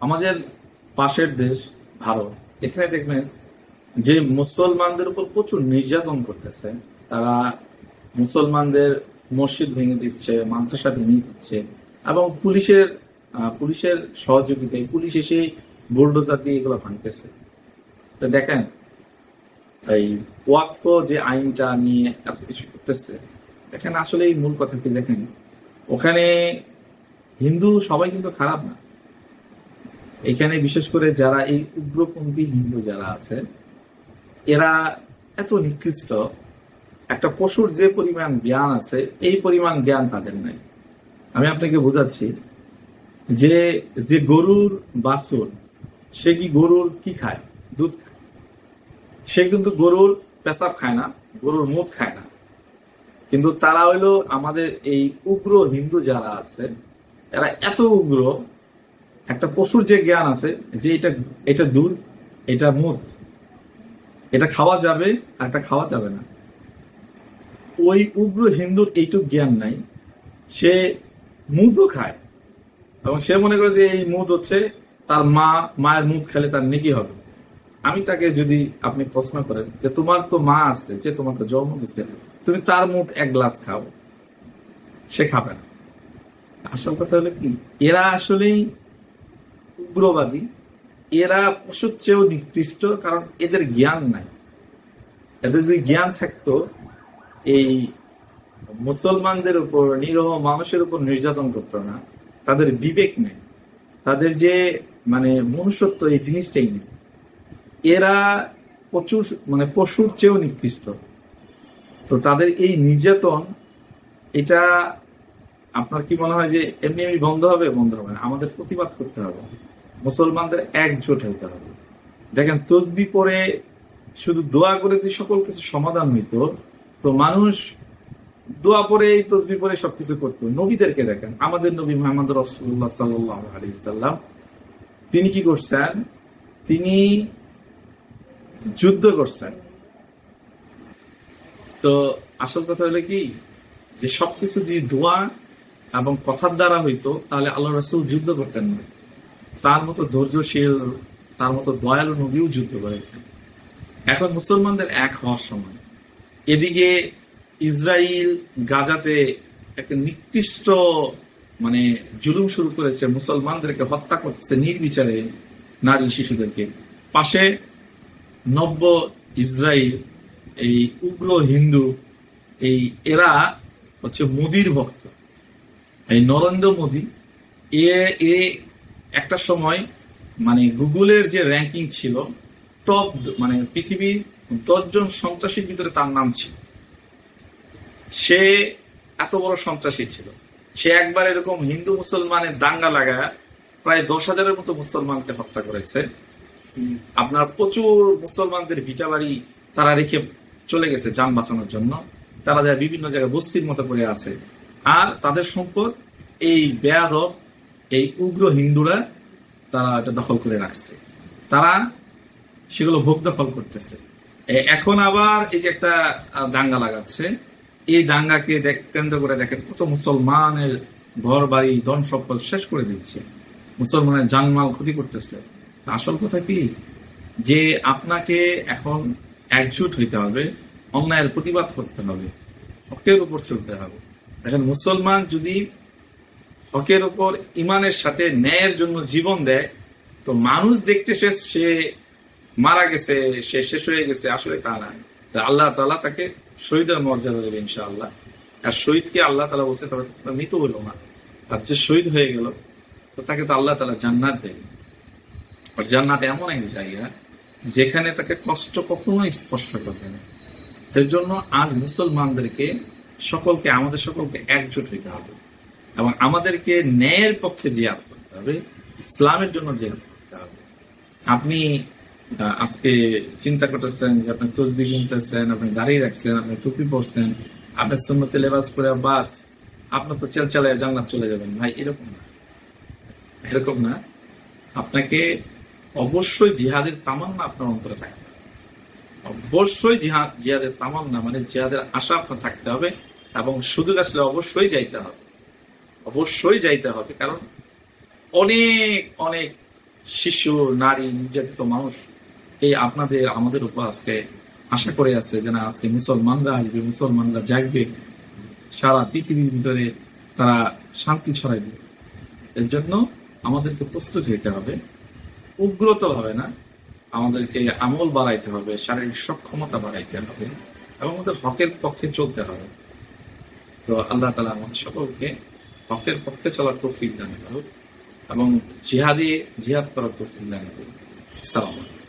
আমাদের পাশের দেশ ভারত, এখানে দেখবেন যে মুসলমানদের উপর প্রচুর নির্যাতন করতেছে। তারা মুসলমানদের মসজিদ ভেঙে দিচ্ছে, মাদ্রাসা ভেঙে দিচ্ছে, এবং পুলিশের সহযোগিতায় পুলিশ এসে বুলডোজার দিয়ে এগুলো ভাঙতেছে। তো দেখেন, এই ওয়াকফ যে আইনটা নিয়ে এত কিছু করতেছে, দেখেন আসলে এই মূল কথা কি দেখেন, ওখানে হিন্দু সবাই কিন্তু খারাপ না। এখানে বিশেষ করে যারা এই উগ্রপন্থী হিন্দু যারা আছে, এরা এত নিকৃষ্ট। একটা পশুর যে পরিমাণ জ্ঞান আছে, এই পরিমাণ জ্ঞান তাদের নাই। আমি আপনাকে বোঝাচ্ছি যে যে গরুর বাছুর, সে কি গরুর কি খায়? দুধ খায়। সে কিন্তু গরুর পেশাব খায় না, গরুর মুখ খায় না। কিন্তু তারা হইলো আমাদের এই উগ্র হিন্দু যারা আছে, এরা এত উগ্র। একটা পশুর যে জ্ঞান আছে যে এটা দুধ, এটা মুদ, এটা খাওয়া যাবে আর এটা খাওয়া যাবে না, ওই উগ্র হিন্দুর এইটুক জ্ঞান নাই। সে মুদও খায় এবং সে মনে করে যে এই মুদ হচ্ছে তার মায়ের মুদ খেলে তার নেকি হবে। আমি তাকে যদি আপনি প্রশ্ন করেন যে তোমার তো মা আছে, যে তোমাকে জন্ম দিচ্ছে, তুমি তার মুদ এক গ্লাস খাও, সে খাবে না। আসল কথা হলো কি, এরা আসলেই উগ্রবাদী। এরা পশুর চেয়েও নিকৃষ্ট, কারণ এদের জ্ঞান নাই। এদের যদি জ্ঞান থাকতো, এই মুসলমানদের উপর, নিরহ মানুষের উপর নির্যাতন করতো না। তাদের বিবেক নেই, তাদের যে মনুষ্যত্ব, এই জিনিসটাই নেই। এরা প্রচুর পশুর চেয়েও নিকৃষ্ট। তো তাদের এই নির্যাতন, এটা আপনার কি মনে হয় যে এমনি এমনি বন্ধ হবে? বন্ধ হবে না। আমাদের প্রতিবাদ করতে হবে, মুসলমানদের একজোট হতে হবে। দেখেন, তসবি পরে শুধু দোয়া করে যদি সকল কিছু সমাধান হইতো, তো মানুষ দোয়া পরে, এই তসবি পরে সবকিছু করতো। নবীদেরকে দেখেন, আমাদের নবী মুহাম্মদ রাসূলুল্লাহ সাল্লাল্লাহু আলাইহি সাল্লাম, তিনি কি করছেন? তিনি যুদ্ধ করছেন। তো আসল কথা হলো কি, যে সবকিছু যদি দোয়া এবং কথার দ্বারা হইতো, তাহলে আল্লাহ রাসূল যুদ্ধ করতেন না। তার মতো ধৈর্যশীল, তার মতো দয়ালু নবীও যুদ্ধ করেছেন। এখন মুসলমানদের এক হওয়ার সময়। এদিকে ইসরায়েল গাজাতে একটা নিকৃষ্ট জুলুম শুরু করেছে, মুসলমানদেরকে হত্যা করতেছে নির্বিচারে, নারী শিশুদেরকে। পাশে নব্য ইসরায়েল, এই উগ্র হিন্দু, এরা হচ্ছে মোদির ভক্ত। এই নরেন্দ্র মোদী, এ একটা সময় গুগলের যে র্যাঙ্কিং ছিল, টপ পৃথিবীর 10 জন সন্ত্রাসীর ভিতরে তার নাম ছিল। সে এত বড় সন্ত্রাসী ছিল। সে একবার এরকম হিন্দু মুসলমানের দাঙ্গা লাগায় প্রায় 10,000-এর মতো মুসলমানকে হত্যা করেছে। আপনার প্রচুর মুসলমানদের ভিটাবাড়ি তারা রেখে চলে গেছে যান বাঁচানোর জন্য। তারা যায় বিভিন্ন জায়গায় বস্তির মতো করে আছে, আর তাদের সম্পদ এই বেয়াদব, এই উগ্র হিন্দুরা তারা এটা দখল করে রাখছে। তারা সেগুলো ভোগ দখল করতেছে। এখন আবার এই যে একটা দাঙ্গা লাগাচ্ছে, এই দাঙ্গাকে কেন্দ্র করে দেখেন কত মুসলমানের ঘর বাড়ি, ধন সম্পদ শেষ করে দিচ্ছে, মুসলমানের জানমাল ক্ষতি করতেছে। আসল কথা কি, যে আপনাকে এখন একজোট হইতে হবে, অন্যায়ের প্রতিবাদ করতে হবে, হকের উপর চলতে হবে। দেখেন, মুসলমান যদি হকের উপর ইমানের সাথে ন্যায়ের জন্য জীবন দেয়, তো মানুষ দেখতে সে মারা গেছে, সে শেষ হয়ে গেছে, আসলে তা না। আল্লাহ তাআলা তাকে শহীদের মর্যাদা দেবে ইনশাআল্লাহ। আর শহীদকে আল্লাহ তাআলা বলছে তবে মৃত হইল না, আর যে শহীদ হয়ে গেল, তো তাকে তো আল্লাহ তাআলা জান্নাত দেবে। আর জান্নাত এমন এক জায়গা যেখানে তাকে কষ্ট কখনোই স্পর্শ করবে না। এর জন্য আজ মুসলমানদেরকে আমাদের সকলকে একজোট হইতে হবে এবং আমাদেরকে ন্যায়ের পক্ষে জিহাদ করতে হবে, ইসলামের জন্য জিহাদ করতে হবে। আপনি আজকে চিন্তা করতেছেন যে আপনি তসবিহ কিনতেছেন, আপনি দাড়ি রাখছেন, আপনি টুপি পরছেন, আপনি সুন্নতে লেবাস পরে বাস আপনার তো চালায় জান্নাত চলে যাবেন। ভাই, এরকম না। আপনাকে অবশ্যই জিহাদের তামান্না আপনার অন্তরে থাকতে হবে, অবশ্যই জিহাদের তামান্না জিহাদের আশা আপনার থাকতে হবে, এবং সুযোগ আসলে অবশ্যই যাইতে হবে, কারণ অনেক অনেক শিশু, নারী, নির্যাতিত মানুষ এই আপনাদের আমাদের উপর আজকে আশা করে আছে যে না আজকে মুসলমানরা আসবে, মুসলমানরা জাগবে, সারা পৃথিবীর ভিতরে তারা শান্তি ছড়াইবে। এর জন্য আমাদেরকে প্রস্তুত হইতে হবে, উগ্রত হবে না, আমাদেরকে আমল বাড়াইতে হবে, শারীরিক সক্ষমতা বাড়াইতে হবে এবং আমাদের হকের পক্ষে চলতে হবে। তো আল্লাহ তাআলা আমাদের সকলকে হকের পক্ষে চলার তৌফিক দান করুন এবং জিহাদ করার তৌফিক দান করুন। আসসালামু আলাইকুম।